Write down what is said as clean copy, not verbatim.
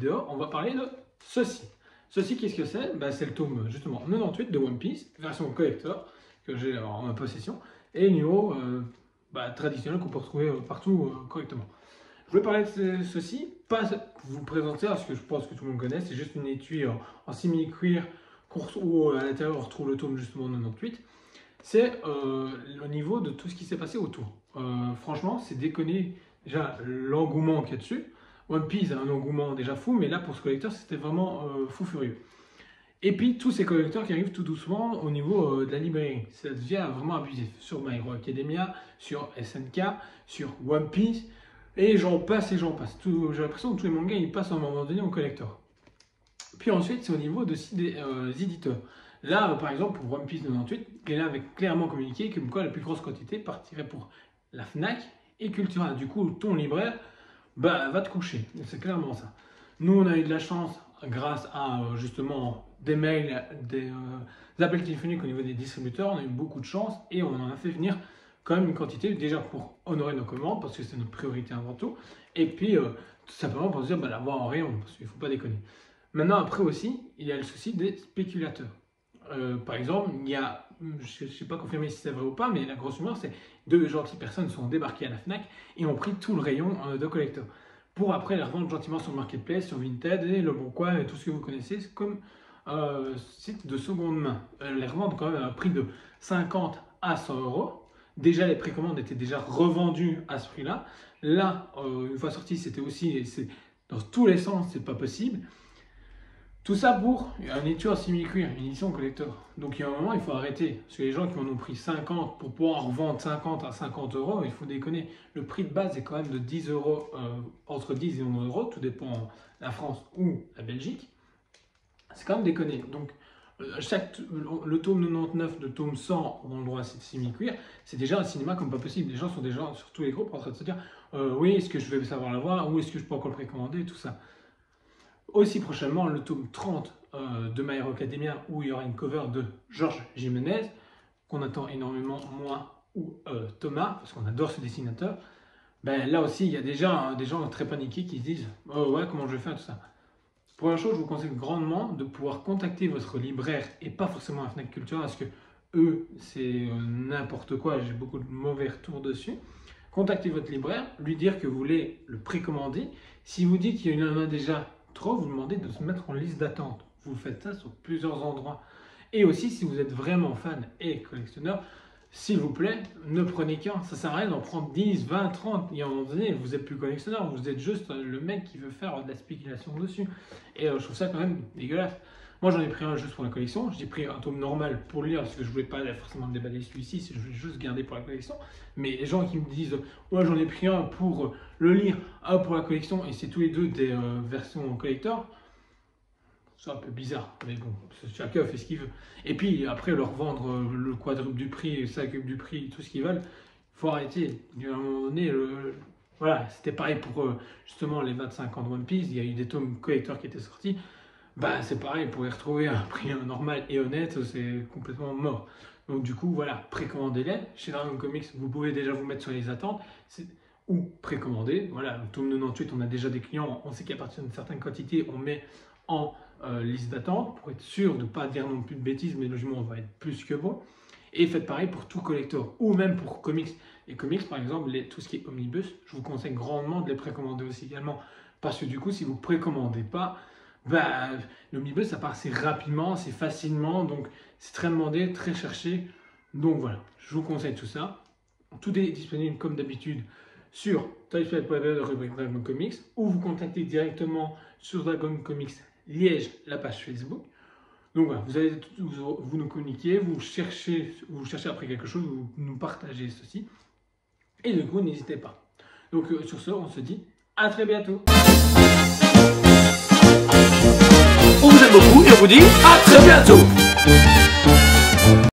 vidéo, on va parler de ceci. Ceci, qu'est-ce que c'est? C'est le tome justement 98 de One Piece, version collector, que j'ai en ma possession, et niveau traditionnel qu'on peut retrouver partout correctement. Je voulais parler de ceci, pas vous présenter, parce que je pense que tout le monde connaît, c'est juste une étui en simili-cuir où à l'intérieur on retrouve le tome justement 98. C'est au niveau de tout ce qui s'est passé autour. Franchement, c'est déconné déjà l'engouement qu'il y a dessus. One Piece a un engouement déjà fou, mais là pour ce collecteur c'était vraiment fou furieux. Et puis tous ces collecteurs qui arrivent tout doucement au niveau de la librairie, ça devient vraiment abusif. Sur My Hero Academia, sur SNK, sur One Piece, et j'en passe et j'en passe. J'ai l'impression que tous les mangas ils passent à un moment donné au collector. Puis ensuite c'est au niveau de des éditeurs. Là par exemple pour One Piece 98, il avait clairement communiqué que quoi la plus grosse quantité partirait pour la Fnac et Cultura. Du coup ton libraire va te coucher, c'est clairement ça. Nous on a eu de la chance grâce à justement des mails, des appels téléphoniques au niveau des distributeurs, on a eu beaucoup de chance et on en a fait venir quand même une quantité déjà pour honorer nos commandes parce que c'est notre priorité avant tout, et puis tout simplement pour se dire l'avoir en rayon parce qu'il ne faut pas déconner. Maintenant après aussi il y a le souci des spéculateurs. Par exemple, il y a, je ne sais pas confirmer si c'est vrai ou pas, mais la grosse rumeur c'est deux gentilles personnes sont débarquées à la Fnac et ont pris tout le rayon de collector pour après les revendre gentiment sur le marketplace, sur Vinted et le Bon Coin et tout ce que vous connaissez comme site de seconde main. Les revendent quand même à un prix de 50 à 100 euros. Déjà les précommandes étaient déjà revendues à ce prix-là. Là, une fois sorti, c'était aussi dans tous les sens, c'est pas possible. Tout ça pour un étui en simili-cuir, une édition collector. Donc il y a un moment, il faut arrêter. Parce que les gens qui en ont pris 50 pour pouvoir en revendre 50 à 50 euros, il faut déconner. Le prix de base est quand même de 10 euros, entre 10 et 11 euros, tout dépend de la France ou la Belgique. C'est quand même déconné. Donc le tome 99, le tome 100 ont le droit à cette simili-cuir, c'est déjà un cinéma comme pas possible. Les gens sont déjà sur tous les groupes en train de se dire oui, est-ce que je vais savoir l'avoir, ou est-ce que je peux encore le précommander, tout ça. Aussi prochainement, le tome 30 de My Hero Academia, où il y aura une cover de Georges Jiménez, qu'on attend énormément, moi ou Thomas, parce qu'on adore ce dessinateur. Là aussi, il y a déjà des gens très paniqués qui se disent « Oh ouais, comment je vais faire tout ça ?» Première chose, je vous conseille grandement de pouvoir contacter votre libraire, et pas forcément la Fnac Cultura, parce que eux, c'est n'importe quoi, j'ai beaucoup de mauvais retours dessus. Contactez votre libraire, lui dire que vous voulez le précommander. Si vous dites qu'il y en a déjà trop, vous demandez de se mettre en liste d'attente. Vous faites ça sur plusieurs endroits. Et aussi, si vous êtes vraiment fan et collectionneur, s'il vous plaît, ne prenez qu'un. Ça sert à rien d'en prendre 10, 20, 30. Et à un moment donné, vous n'êtes plus collectionneur, vous êtes juste le mec qui veut faire de la spéculation dessus. Et je trouve ça quand même dégueulasse. Moi, j'en ai pris un juste pour la collection. J'ai pris un tome normal pour le lire parce que je voulais pas forcément me déballer celui-ci, je voulais juste garder pour la collection. Mais les gens qui me disent ouais, j'en ai pris un pour le lire, un pour la collection, et c'est tous les deux des versions collector, c'est un peu bizarre. Mais bon, chacun fait ce qu'il veut. Et puis après, leur vendre le quadruple du prix, le cinquuple du prix, tout ce qu'ils veulent, il faut arrêter. À un moment donné, voilà, c'était pareil pour justement les 25 ans de One Piece. Il y a eu des tomes collector qui étaient sortis. C'est pareil, pour les retrouver à un prix normal et honnête, c'est complètement mort. Donc du coup, voilà, précommandez-les. Chez Dragon Comics, vous pouvez déjà vous mettre sur les attentes ou précommander. Voilà, le tome 98, on a déjà des clients, on sait qu'à partir d'une certaine quantité, on met en liste d'attente pour être sûr de ne pas dire non plus de bêtises, mais logiquement, on va être plus que bon. Et faites pareil pour tout collector ou même pour comics. Les comics, par exemple, tout ce qui est omnibus, je vous conseille grandement de les précommander aussi également. Parce que du coup, si vous ne précommandez pas, l'omnibus ça part assez rapidement, assez facilement, donc c'est très demandé, très cherché. Donc voilà, je vous conseille tout ça. Tout est disponible comme d'habitude sur toysplay.be de rubrique Dragon Comics, ou vous contactez directement sur Dragon Comics Liège, la page Facebook. Donc voilà, vous nous communiquez, vous cherchez après quelque chose, vous nous partagez ceci. Et du coup, n'hésitez pas. Donc sur ce, on se dit à très bientôt. On vous aime beaucoup et on vous dit à très bientôt.